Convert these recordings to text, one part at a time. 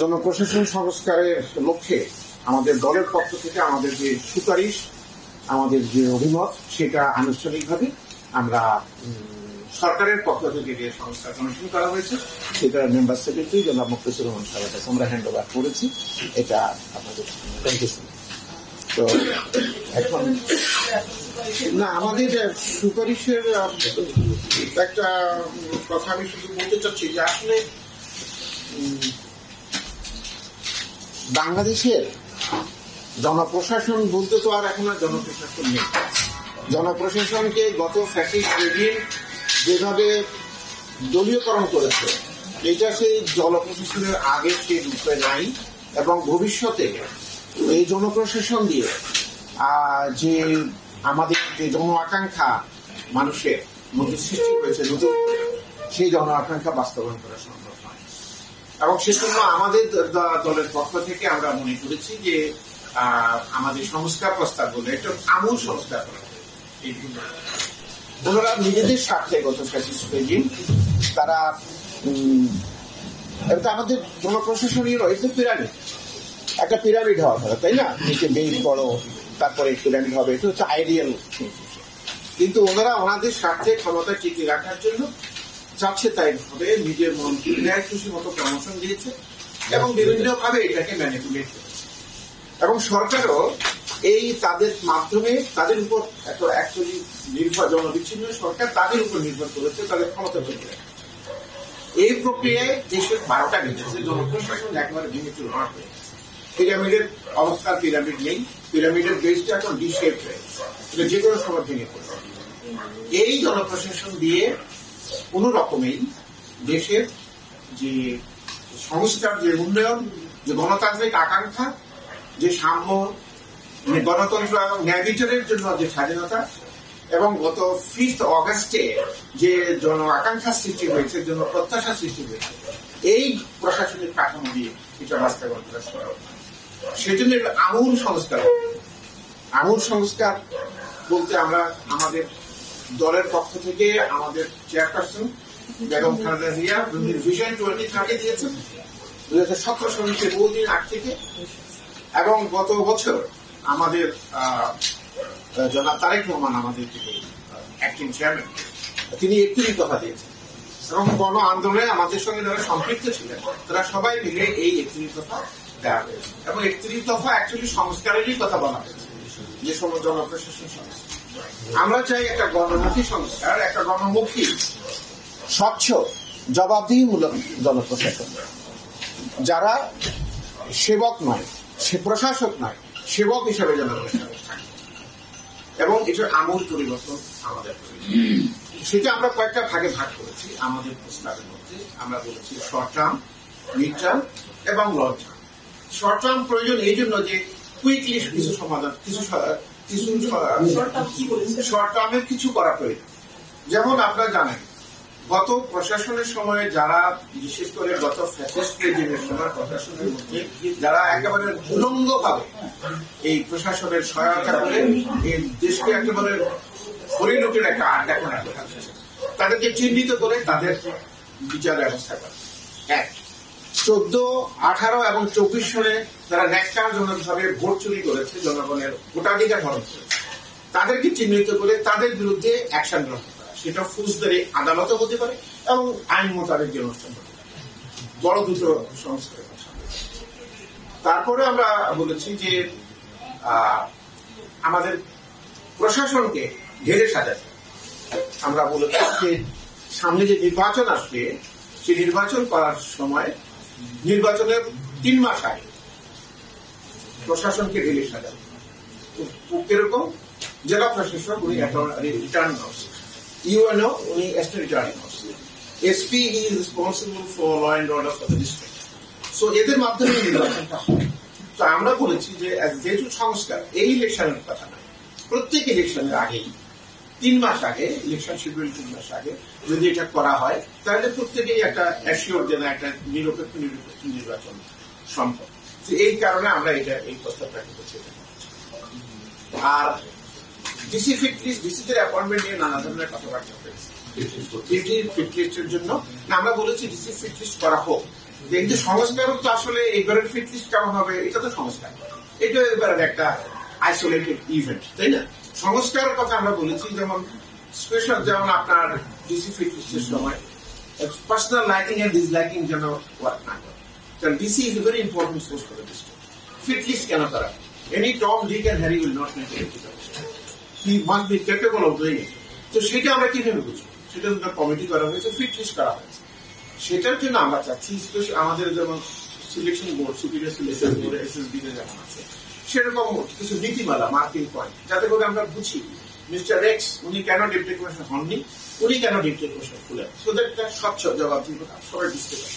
জনপ্রশাসন সংস্কারের লক্ষ্যে আমাদের দলের পক্ষ থেকে আমাদের যে সুপারিশ, আমাদের যে অভিমত, সেটা আনুষ্ঠানিকভাবে আমরা সরকারের পক্ষ থেকে যে সংস্কার কমিশন করা হয়েছে সেটার মেম্বার সেক্রেটারি জনাব মুক্তাসির রহমান সাহেবের কাছে আমরা হ্যান্ড ওভার করেছি। এটা আপনাদের তো এখন না, আমাদের সুপারিশের একটা কথা আমি শুধু বলতে চাচ্ছি যে আসলে বাংলাদেশের জনপ্রশাসন বলতে তো আর এখন আর জনপ্রশাসন নেই। জনপ্রশাসনকে গত ফ্যাসিস্ট রেজিম যেভাবে দলীয়করণ করেছে, এটা সেই জনপ্রশাসনের আগে সেই রূপে নাই এবং ভবিষ্যতে এই জনপ্রশাসন দিয়ে যে আমাদের যে জন আকাঙ্ক্ষা মানুষের মধ্যে সৃষ্টি হয়েছে নতুন, সেই জন আকাঙ্ক্ষা বাস্তবায়ন করা সম্ভব নয়। এবং সেজন্য আমাদের দলের পক্ষ থেকে আমরা মনে করেছি যে আমাদের সংস্কার প্রস্তাব বলে একটা আমূল সংস্কার করা হবে। ওনারা নিজেদের স্বার্থে গত ফ্যাসিস্ট রেজিম তারা আমাদের জনপ্রশাসনীয় রয়েছে পিরামিড, একটা পিরামিড হওয়া কথা, তাই না? নিচে বেশ বড়, তারপরে পিরামিড হবে, এটা হচ্ছে আইডিয়াল। কিন্তু ওনারা ওনাদের স্বার্থে ক্ষমতা টিকিয়ে রাখার জন্য চাচ্ছে তাই ভাবে নিজের মন খুশি মতো প্রমোশন দিয়েছে এবং বিভিন্নভাবে এটাকে ম্যানিপুলেট করেছে। এবং সরকারও এই তাদের মাধ্যমে তাদের উপর অ্যাকচুয়ালি নির্ভর, জনবিচ্ছিন্ন সরকার তাদের উপর নির্ভর করেছে তাদের ক্ষমতা তৈরি রাখা। এই প্রক্রিয়ায় দেশের 12টা গেছে, জনপ্রশাসন একেবারে ভেঙে চুরমার হয়ে গেছে। পিরামিডের অবস্থা পিরামিড নেই, পিরামিডের বেসটা এখন ডি শেপ হয়ে গেছে, এটা যে কোনো সময় ভেঙে পড়বে। এই জনপ্রশাসন দিয়ে কোন রকমেই দেশের যে সংস্কার, যে উন্নয়ন, যে গণতান্ত্রিক আকাঙ্ক্ষা, যে সাম্য, গণতন্ত্র এবং ন্যায় বিচারের জন্য যে স্বাধীনতা এবং গত 5 অগাস্টে যে জন আকাঙ্ক্ষা সৃষ্টি হয়েছে, জন প্রত্যাশা সৃষ্টি হয়েছে, এই প্রশাসনিক কাঠামো দিয়ে এটা বাস্তবায়ন করা সম্ভব। সেজন্য আমূল সংস্কার, আমূল সংস্কার বলতে আমরা আমাদের দলের পক্ষ থেকে আমাদের চেয়ারপারসন বেগম খালেদা জিয়া ভিশন 2030 দিয়েছেন 2017 সালের বহুদিন আগ থেকে, এবং গত বছর আমাদের জনাব তারেক রহমান আমাদের অ্যাক্টিং চেয়ারম্যান, তিনি 31 দফা দিয়েছেন এবং গণ আন্দোলনে আমাদের সঙ্গে যারা সম্পৃক্ত ছিলেন তারা সবাই মিলে এই 31 দফা দেওয়া হয়েছে। এবং 31 দফা অ্যাকচুয়ালি সংস্কারেরই কথা বলা হয়েছে, যে সময় জনপ্রশাসন সংস্কার। আমরা চাই একটা গণমুখী সংস্কার, একটা গণমুখী স্বচ্ছ জবাবদিহিমূলক জনপ্রশাসন, যারা সেবক নয়, সে প্রশাসক নয়, সেবক হিসেবে জনপ্রশাসন থাকে। এবং এটার আমূল পরিবর্তন আমাদের, সেটা আমরা কয়েকটা ভাগে ভাগ করেছি আমাদের প্রস্তাবের মধ্যে। আমরা বলেছি শর্ট টার্ম, মিড টার্ম এবং লং টার্ম। শর্ট টার্ম প্রয়োজন এই জন্য যে কুইকলি কিছু সমাধান, শর্ট টার্মের কিছু করা প্রয়োজন। যেমন আপনারা জানেন, গত প্রশাসনের সময়ে যারা, বিশেষ করে গত ফ্যাসিস্ট রেজিমের সময় প্রশাসনের মধ্যে যারা একেবারে উলঙ্গভাবে এই প্রশাসনের সহায়তা করে এই দেশকে একেবারে হরিলুটের একটা আড্ডা করা, তাদেরকে চিহ্নিত করে তাদের বিচার ব্যবস্থা করে। 14, 18 এবং 24 সালে যারা ন্যাক্কারজনকভাবে ভোট চুরি করেছে, জনগণের ভোটাধিকার হরণ করেছে, তাদেরকে চিহ্নিত করে তাদের বিরুদ্ধে অ্যাকশন গ্রহণ করা। সেটা ফৌজদারি আদালতে হতে পারে এবং আইন মোতাবেক যে অনুষ্ঠান হতে পারে, বড় দুটো সংস্কারের কথা। তারপরে আমরা বলেছি যে আমাদের প্রশাসনকে ঢেলে সাজাতে। আমরা বলেছি যে সামনে যে নির্বাচন আসবে, সেই নির্বাচন করার সময় নির্বাচনের 3 মাস আগে প্রশাসনকে ঢেলে সাজাবে। কিরকম? জেলা প্রশাসক উনি রিটার্নিং অফিসার, ইউএনও উনি state returning officer, SP he is responsible for law and order for the district. So এদের মাধ্যমে নির্বাচনটা হয়। তো আমরা বলেছি যে যেহেতু সংস্কার এই ইলেকশনের কথা নয়, প্রত্যেক ইলেকশনের আগেই 3 মাস আগে, ইলেকশন শিডিউল 3 মাস আগে যদি এটা করা হয়, তাহলে প্রত্যেকেই একটা অ্যাসিওর যে না একটা নিরপেক্ষ নির্বাচন সম্ভব। এই কারণে আমরা এই প্রস্তাবটা করছি। আর ডিসি ডিসিদের অ্যাপয়েন্টমেন্ট নিয়ে নানা ধরনের কথাবার্তা হয়েছে। ডিসি ফিট লিস্টের জন্য আমরা বলেছি ডিসি ফিট লিস্ট করা হোক, এই যে সংস্কারও তো আসলে এইবারের ফিট লিস্ট কেমন হবে এটা তো সংস্কার, এটা এবারের একটা আইসোলেটেড ইভেন্ট, তাই না? সংস্কারের কথা আমরা বলেছি, যেমন স্পেশাল, যেমন আপনার ডিসি ফিট লিস্টের সময় পার্সোনাল লাইকিং এন্ড ডিসলাইকিং যেন ওয়ার্ক না করে, কারণ DC is a very important source for the district. Fit list কেন করা? Any Tom, Dick and Harry will not make it, he must be capable of doing it. তো সেটা আমরা কিভাবে বুঝবো? সেটা কমিটি করা হয়েছে, ফিট লিস্ট করা হয়েছে। সেটার জন্য আমরা চাচ্ছি আমাদের যেমন selection board, superior selection board, SSB যেমন আছে, সেরকম কিছু নীতিমালা, মার্কিং পয়েন্ট, যাতে করে আমরা বুঝি মিস্টার এক্স উনি কেন ডেপুটি কমিশনার হননি, উনি কেন ডেপুটি কমিশনার খুলেন, ওদের একটা স্বচ্ছ জবাবদিহিতা সবাই বুঝতে পারে,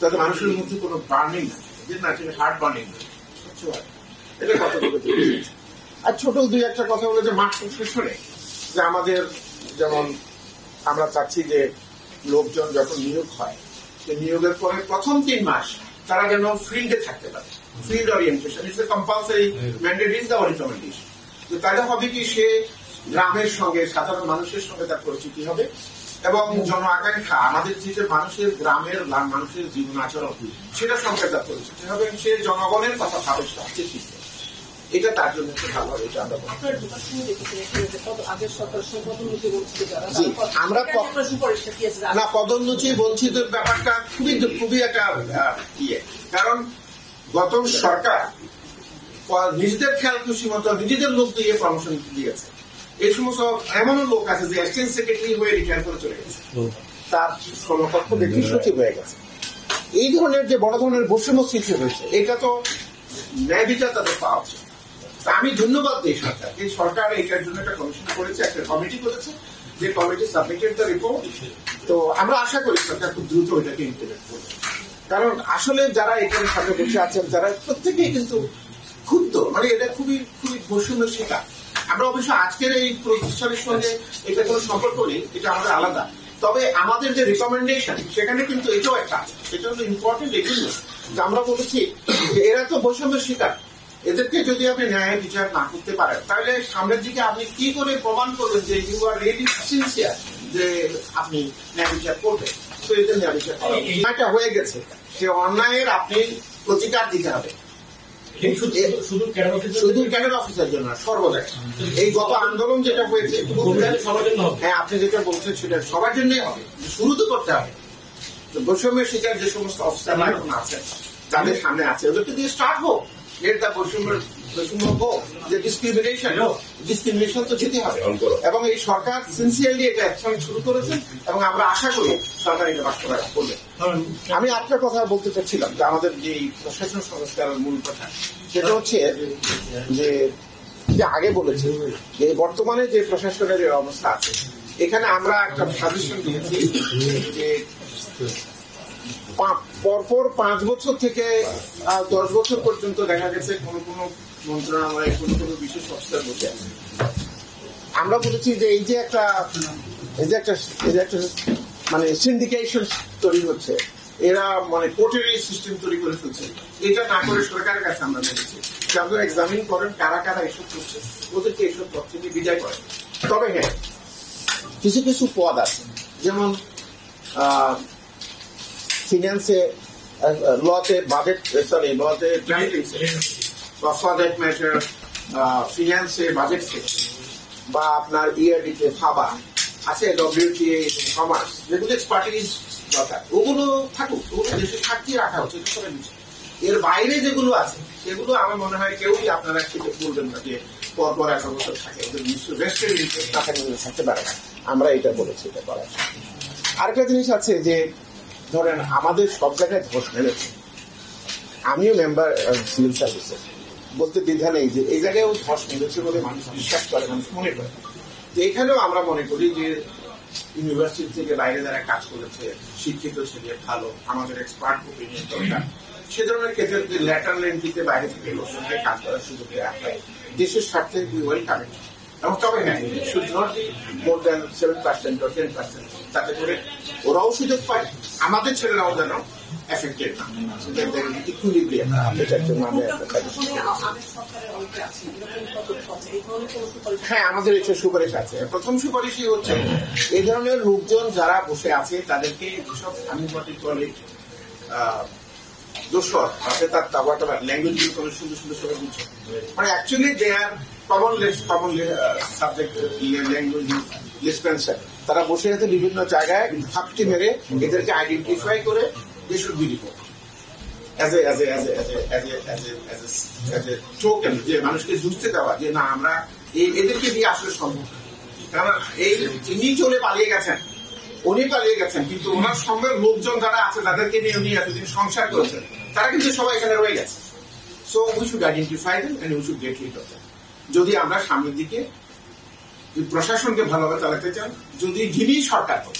যাতে মানুষের মধ্যে কোনো বার্নিং না থাকে, যে না সেটা হার্ট বার্নিং স্বচ্ছ হয়। এটা কতটুকু। আর ছোট দুই একটা কথা বলে যে মাঠ প্রশাসনে যে আমাদের যেমন আমরা চাচ্ছি যে লোকজন যখন নিয়োগ হয়, সে নিয়োগের পরে প্রথম 3 মাস তারা যেন ফিল্ডে থাকতে পারে, field orientation is a compulsory mandate, is the recommendation. তো তাহলে হবে কি, সে গ্রামের সঙ্গে, সাধারণ মানুষের সঙ্গে তার পরিচিতি হবে, এবং জন আকাঙ্ক্ষা আমাদের যে মানুষের, গ্রামের মানুষের জীবন আচরণ, সেটার সঙ্গে তার পরিচিতি হবে, সে জনগণের কথা ভাবে সবচেয়ে শিখবে। এটা তার জন্য একটু ভালো হবে। এটা আমরা না, পদোন্নতি বঞ্চিতের ব্যাপারটা খুবই একটা ইয়ে, কারণ গত সরকার নিজেদের খেয়াল খুশি মতো নিজেদের লোক দিয়ে প্রমোশন দিয়েছে। এই সমস্ত এমনও লোক আছে যে এক্সচেঞ্জ সেক্রেটারি হয়ে রিটায়ার করে চলে গেছে, তার সমকক্ষ ব্যক্তি সচিব হয়ে গেছে। এই ধরনের যে বড় ধরনের বৈষম্য সৃষ্টি হয়েছে, এটা তো ন্যায় বিচার তাদের পাওয়া উচিত। আমি ধন্যবাদ দিই সরকারকে, সরকার এটার জন্য একটা কমিশন করেছে, একটা কমিটি করেছে, যে কমিটি সাবমিটেড দ্য রিপোর্ট। তো আমরা আশা করি সরকার খুব দ্রুত এটাকে ইমপ্লিমেন্ট করবে, কারণ আসলে যারা এখানে সাথে বসে আছেন যারা প্রত্যেকেই কিন্তু ক্ষুব্ধ, মানে এটা খুবই বৈষম্যের শিকার। আমরা অবশ্য আজকের এই প্রতিষ্ঠানের সঙ্গে এটা কোনো সম্পর্ক নেই, এটা আমাদের আলাদা, তবে আমাদের যে রিকমেন্ডেশন সেখানে কিন্তু এটাও একটা আছে, সেটা হলো ইম্পর্টেন্ট। এই জন্য আমরা বলেছি যে এরা তো বৈষম্যের শিকার, এদেরকে যদি আপনি ন্যায় বিচার না করতে পারেন, তাহলে সামনের দিকে আপনি কি করে প্রমাণ করবেন যে ইউ আর রিয়েলি সিনসিয়ার যে আপনি ন্যায় বিচার করবেন? তো এদের ন্যায় বিচার এটা হয়ে গেছে, সে অন্যায়ের আপনি প্রতিকার দিতে হবে, শুধু ক্যাডার অফিসার জন্য সর্বদাই। এই গত আন্দোলন যেটা হয়েছে, হ্যাঁ আপনি যেটা বলছেন সেটা সবার জন্যই হবে, শুরু তো করতে হবে। বৈষম্যের শিকার যে সমস্ত অফিসাররা এখন আছে, যাদের সামনে আছে, ওদেরকে দিয়ে স্টার্ট হোক, বৈষম্য হোক, যে ডিসক্রিমিনেশন তো যেতে হবে। এবং এই সরকার সিনসিয়ারলি এটা অ্যাকশন শুরু করেছেন, এবং আমরা আশা করি সরকার এটা বাস্তবায়ন করবে। আমি একটা কথা বলতে চাচ্ছিলাম যে আমাদের যে প্রশাসন সংস্কারের মূল কথা, সেটা হচ্ছে যে আগে বলেছি যে বর্তমানে যে প্রশাসনের অবস্থা আছে, এখানে আমরা একটা সাজেশন দিয়েছি যে পরপর 5 বছর থেকে 10 বছর পর্যন্ত দেখা গেছে কোন মন্ত্রণালয়ে কোন বিশেষ অফিসার বসে আছে। আমরা বলেছি যে এই যে একটা মানে সিন্ডিকেশন তৈরি হচ্ছে, এরা মানে কোর্টেরই সিস্টেম তৈরি করে ফেলছে, এটা না করে সরকারের কাছে আমরা বলেছি যে আপনারা এক্সামিন করেন কারা কারা এসব করছে, ওদেরকে এসব পদ থেকে বিদায় করেন। তবে হ্যাঁ, কিছু পদ আছে, যেমন ফিন্যান্সে, লতে বাজেট, লতে বা ফর দ্যাট ম্যাটার ফিন্যান্সে, বাজেট বা আপনার ইআরডিতে ফাবা আছে, ডব্লিউটিএ, কমার্স, যেগুলো এক্সপার্টিজ দরকার, ওগুলো থাকুক, ওগুলো দেশে থাকতেই রাখা হচ্ছে। এর বাইরে যেগুলো আছে সেগুলো আমার মনে হয় কেউই আপনারা কিছু বলবেন না যে পরপর 1 বছর থাকে, ওদের নিশ্চয় রেস্টের ইন্টারেস্ট না থাকতে পারে না। আমরা এটা বলেছি, এটা করার। আরেকটা জিনিস আছে যে ধরেন আমাদের সব জায়গায় ধস নেমেছে, আমিও মেম্বার সিভিল সার্ভিসে, বলতে দ্বিধা নেই যে এই জায়গায়ও ধস নেমেছে বলে মানুষ বিশ্বাস করে, মানুষ মনে করে। এখানেও আমরা মনে করি যে ইউনিভার্সিটি থেকে বাইরে যারা কাজ করেছে, শিক্ষিত ছেলে ভালো, আমাদের এক্সপার্ট ওপিনিয়ন দরকার, সে ধরনের ক্ষেত্রে ল্যাটারাল এন্ট্রিতে বাইরে থেকে লোকজনকে কাজ করার সুযোগ দেওয়া হয়, দেশের স্বার্থে ওয়েলকাম। এবং তবে হ্যাঁ, should not be more than 7% or 10%, তাতে করে ওরাও সুযোগ পায়, আমাদের ছেলেরাও যেন এফেক্টেড না। হ্যাঁ, আমাদের একটা সুপারিশ আছে। প্রথম সুপারিশই হচ্ছে এই ধরনের লোকজন যারা বসে আছে তাদেরকে যেসব আনুপাতিক দোসর আছে তার ল্যাঙ্গুয়েজ গুলো কোনো সুন্দর সুন্দর সবাই বুঝছে মানে actually they are common subject language dispenser তারা বসে আছে বিভিন্ন জায়গায় হাপটি মেরে এদেরকে আইডেন্টিফাই করে they should be report token যে মানুষকে বুঝতে দেওয়া যে না আমরা এদেরকে দিয়ে আসলে সম্ভব কারণ এই যিনি চলে পালিয়ে গেছেন উনি পালিয়ে গেছেন কিন্তু ওনার সঙ্গে লোকজন যারা আছে যাদেরকে নিয়ে উনি এতদিন সংসার করেছেন তারা কিন্তু সবাই এখানে রয়ে গেছে so we should identify them and we should get rid of them যদি আমরা সামনের দিকে প্রশাসনকে ভালোভাবে চালাতে চান যদি যিনি সরকার হোক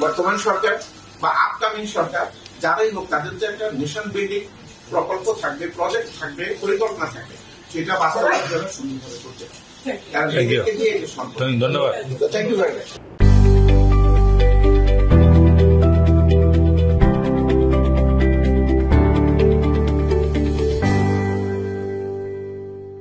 বর্তমান সরকার বা আপকামিং সরকার যারাই হোক তাদের যে একটা নেশন বিল্ডিং প্রকল্প থাকবে প্রজেক্ট থাকবে পরিকল্পনা থাকবে সেটা বাস্তবায়ন সুন্দরভাবে করতে হবে। ধন্যবাদ। Thank you very much.